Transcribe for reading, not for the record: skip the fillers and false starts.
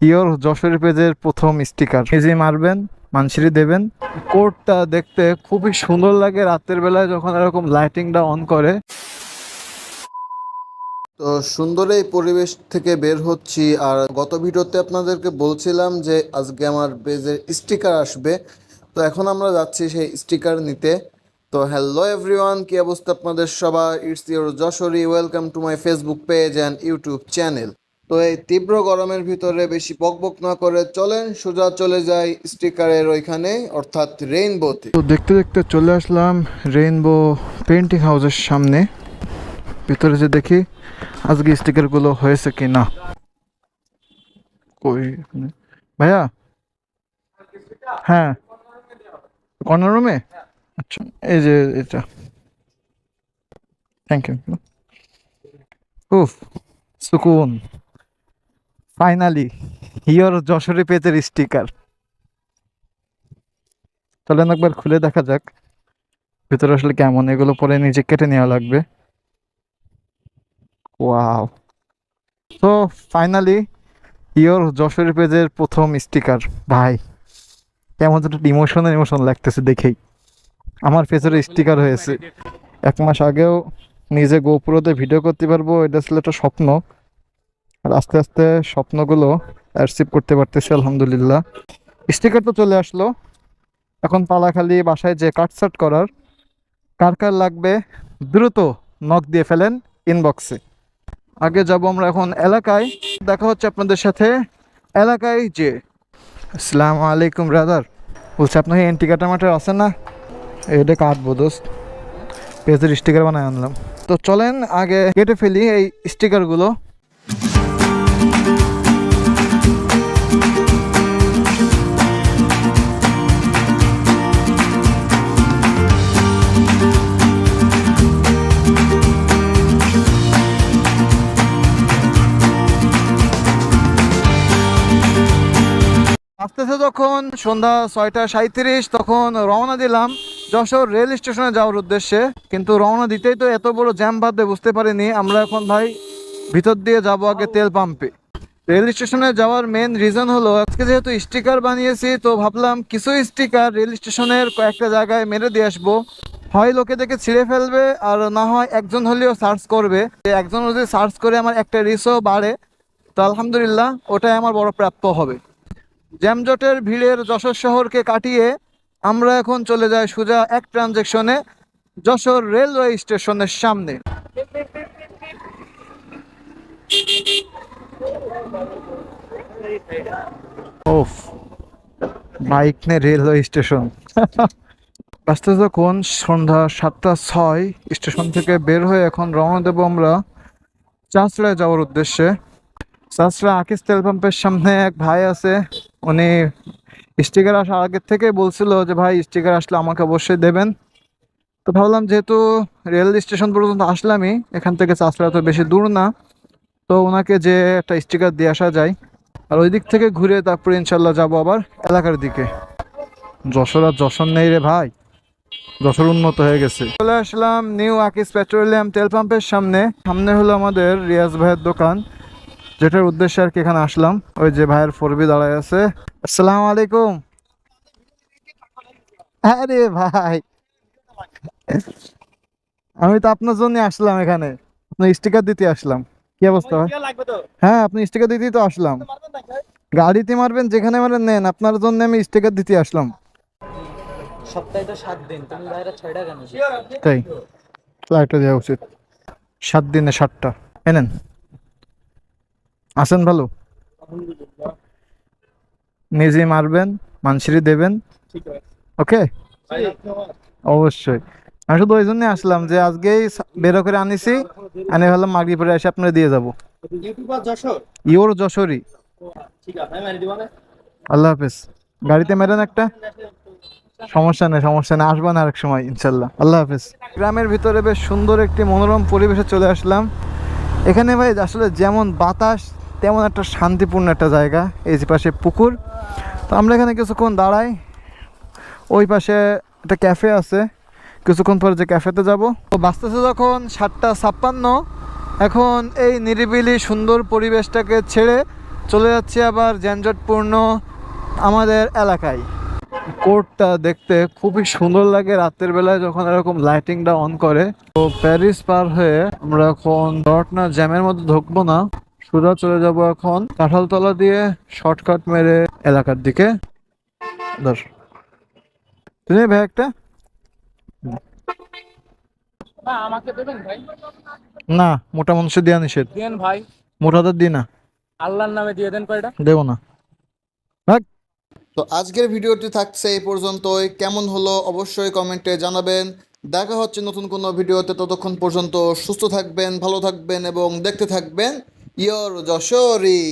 Your Jessore পেজের প্রথম sticker নিজে মারবেন, মানুষেরই দেবেন। কোডটা দেখতে খুবই সুন্দর লাগে রাতের বেলায় যখন এরকম লাইটিংটা অন করে। তো সুন্দর এই পরিবেশ থেকে বের হচ্ছি। আর গত ভিডিওতে আপনাদেরকে বলছিলাম যে আজকে আমার পেজের স্টিকার আসবে, তো এখন আমরা যাচ্ছি সেই স্টিকার নিতে। তো হ্যালো এভরিওয়ান, কি অবস্থা আপনাদের সবার? It's your Jashori, welcome to my Facebook page and YouTube channel. তো এই তীব্র গরমের ভিতরে বেশি বকবক না করে চলেন সোজা চলে যাই স্টিকারের ওইখানে, অর্থাৎ রেইনবোতে। তো দেখতে দেখতে চলে আসলাম রেইনবো পেন্টিং হাউসের সামনে। ভিতরে যে দেখি আজকে স্টিকারগুলো হয়েছে কি না। কই ভাইয়া? হ্যাঁ, কর্নার রুমে। আচ্ছা, এই যে এটা। Thank you. উফ, সুকুন, ফাইনালি হিওর যশোরী পেজের স্টিকার। চলেন একবার খুলে দেখা যাক ভিতরে আসলে কেমন। এগুলো পরে নিজে কেটে নেওয়া লাগবে। ওয়াও! তো ফাইনালি ইওর যশোরী পেজের প্রথম স্টিকার। ভাই, কেমন একটা ইমোশন লাগতেছে দেখেই। আমার পেজের স্টিকার হয়েছে। 1 মাস আগেও নিজে গোপুরোতে ভিডিও করতে পারবো, এটা ছিল একটা স্বপ্ন। আর আস্তে আস্তে স্বপ্নগুলো অ্যাচিভ করতে পারতেছি আলহামদুলিল্লাহ। স্টিকার তো চলে আসলো, এখন পালা খালি বাসায় যে কাটসাট করার। কার কার লাগবে দ্রুত নক দিয়ে ফেলেন ইনবক্সে। আগে যাব আমরা এখন এলাকায়, দেখা হচ্ছে আপনাদের সাথে এলাকায় যে। আসসালামু আলাইকুম ব্রাদার। বলছে আপনার এন্টি কাটার মাটার আছে না? এটা কাটবো দোস্ত, পেজের স্টিকার বানায় আনলাম। তো চলেন আগে কেটে ফেলি এই স্টিকারগুলো। আসতেছে যখন সন্ধ্যা 6টা 37, তখন রওনা দিলাম যশোর রেল স্টেশনে যাওয়ার উদ্দেশ্যে। কিন্তু রওনা দিতেই তো এত বড় জ্যাম বাঁধবে বুঝতে পারিনি। আমরা এখন ভাই ভিতর দিয়ে যাব আগে তেল পাম্পে। রেল স্টেশনে যাওয়ার মেন রিজন হলো আজকে যেহেতু স্টিকার বানিয়েছি, তো ভাবলাম কিছু স্টিকার রেল স্টেশনের কয়েকটা জায়গায় মেরে দিয়ে আসবো। হয় লোকে দেখে ছিঁড়ে ফেলবে, আর না হয় একজন হলেও সার্চ করবে। একজন যদি সার্চ করে আমার একটা রিচও বাড়ে, তো আলহামদুলিল্লাহ ওটাই আমার বড় প্রাপ্য হবে। জ্যামজটের ভিড়ের যশোর শহরকে কাটিয়ে আমরা এখন চলে যাই সোজা এক ট্রানজেকশনে যশোর রেলওয়ে স্টেশনের সামনে। ওফ, বাইক নে রেলওয়ে স্টেশন। বাসতে যখন সন্ধ্যা 7টা 6, স্টেশন থেকে বের হয়ে এখন রওনা দেবো আমরা চাঁচড়ায় যাওয়ার উদ্দেশ্যে। চাঁচড়া আকিস তেল পাম্পের সামনে এক ভাই আছে, উনি স্টিকার আসার আগের থেকে বলছিল যে ভাই স্টিকার আসলে আমাকে অবশ্যই দেবেন। তো ভাবলাম যেহেতু রেল স্টেশন পর্যন্ত আসলামই, এখান থেকে চাঁচড়া তো বেশি দূর না, তো ওনাকে যে একটা স্টিকার দিয়ে আসা যায়। আর ওই দিক থেকে ঘুরে তারপরে ইনশাল্লাহ যাবো আবার এলাকার দিকে। যশোর আর যশোর নেই রে ভাই, যশোর উন্নত হয়ে গেছে। চলে আসলাম নিউ আকিস পেট্রোলিয়াম তেল পাম্পের সামনে। সামনে হলো আমাদের রিয়াজ ভাইয়ের দোকান, যেটার উদ্দেশ্যে আর কি এখানে আসলাম। ওই যে ভাইয়ের 4B দাঁড়ায় আছে। আসসালামু আলাইকুম। আরে ভাই, আমি তো আপনার জন্য আসলাম এখানে, আপনার স্টিকার দিতে আসলাম। কি অবস্থা ভাই? হ্যাঁ, আপনি স্টিকার দিতেই তো আসলাম। গাড়িতে মারবেন, যেখানে মারেন নেন, আপনার জন্য আমি স্টিকার দিতে আসলাম। সপ্তাহে তো 7 দিন, তুমি বাইরে 6টা কেন? তাই ফ্লাইটটা দেওয়া উচিত। 7 দিনে 7টা এনেন। আসেন ভালো, নিজে মারবেন, মানুষেরই দেবেন। ওকে, অবশ্যই। আমি শুধু ওই জন্যই আসলাম যে আজকেই বেরো করে আনিছি, আনি ভাবলাম মাগরিবে এসে আপনারা দিয়ে যাবো। ইওর যশোরী। আল্লাহ হাফেজ। গাড়িতে মেরেন একটা। সমস্যা নেই, সমস্যা নেই, আসবেন আরেক সময় ইনশাল্লাহ। আল্লাহ হাফেজ। গ্রামের ভিতরে বেশ সুন্দর একটি মনোরম পরিবেশে চলে আসলাম। এখানে ভাই আসলে যেমন বাতাস তেমন একটা শান্তিপূর্ণ একটা জায়গা। এই যে পাশে পুকুর, তো আমরা এখানে কিছুক্ষণ দাঁড়াই। ওই পাশে একটা ক্যাফে আছে, কিছুক্ষণ পরে যে ক্যাফেতে যাব। তো বাঁচতেছে যখন 7টা 56, এখন এই নিরিবিলি সুন্দর পরিবেশটাকে ছেড়ে চলে যাচ্ছি আবার যানজটপূর্ণ আমাদের এলাকায়। কোর্টটা দেখতে খুবই সুন্দর লাগে রাতের বেলায় যখন এরকম লাইটিংটা অন করে। তো প্যারিস পার হয়ে আমরা এখন ডটনা জ্যামের মধ্যে ঢুকবো না, সোজা চলে যাব এখন কাঁঠালতলা দিয়ে শর্টকাট মেরে এলাকার দিকে। ধর তুমি ভাই একটা। আমাকে দেবেন ভাই? না, মোটা মানুষের দেওয়া নিষেধ। দেন ভাই, মোটাদের দিই না, আল্লাহর নামে দিয়ে দেন কয়টা। দেবো না। ভাগ। তো আজকের ভিডিওটি থাকছে এই পর্যন্তই। কেমন হলো অবশ্যই কমেন্টে জানাবেন। দেখা হচ্ছে নতুন কোনো ভিডিওতে, ততক্ষণ পর্যন্ত সুস্থ থাকবেন, ভালো থাকবেন এবং দেখতে থাকবেন ইয়োর যশোরী।